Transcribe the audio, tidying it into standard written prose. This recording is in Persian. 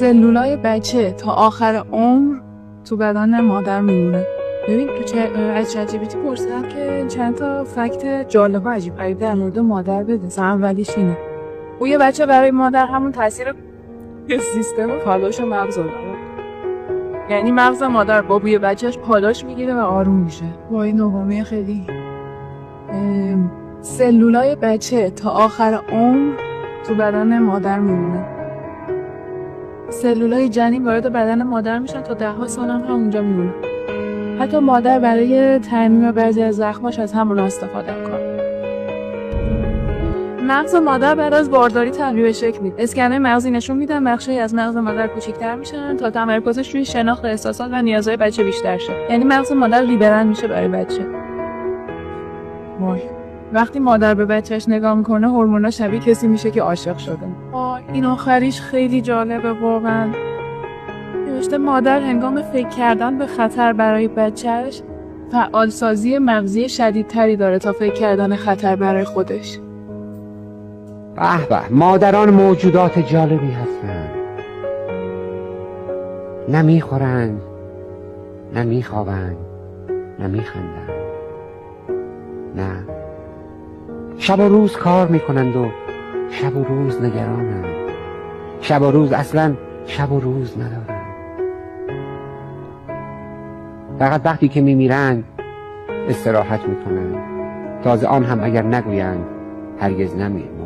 سلولای بچه تا آخر عمر تو بدن مادر میمونه. ببین تو از چت پرسیدم که چند تا فکت جالب و عجیب غریب در مورد مادر بده. اولیش اینه یه بچه برای مادر همون تاثیر سیستم پالایش مغز داره. یعنی مغز مادر با بوی بچهش پالایش میگیره و آروم میشه. وای نومی خیلی. سلولای بچه تا آخر عمر تو بدن مادر میمونه. سلولای جنین وارد بدن مادر میشن تا 10 سال هم اونجا میمونه. حتی مادر برای ترمیم بعضی از زخماش از همون استفاده میکنه. مغز مادر بعد از بارداری تغییر شکل میده. اسکنای مغزی نشون میدن بخشی از مغز مادر کوچیک‌تر میشن تا تمرکزش روی شناخت احساسات و نیازهای بچه بیشتر شه. یعنی مغز مادر لیبرال میشه برای بچه. وای. وقتی مادر به بچهش نگاه میکنه هورمونا شبیه کسی میشه که عاشق شده. این آخریش خیلی جالبه واقعا. نوشته مادر هنگام فکر کردن به خطر برای بچهش فعالسازی مغزی شدیدتری داره تا فکر کردن خطر برای خودش. به به، مادران موجودات جالبی هستند. نه میخورند، نه میخوابند، نه میخندند، نه شب و روز کار میکنند و شب و روز نگرانند. شب و روز اصلا شب و روز ندارند. فقط وقتی که میمیرند استراحت میکنند. تازه آن هم اگر نگویند هرگز نمیرند.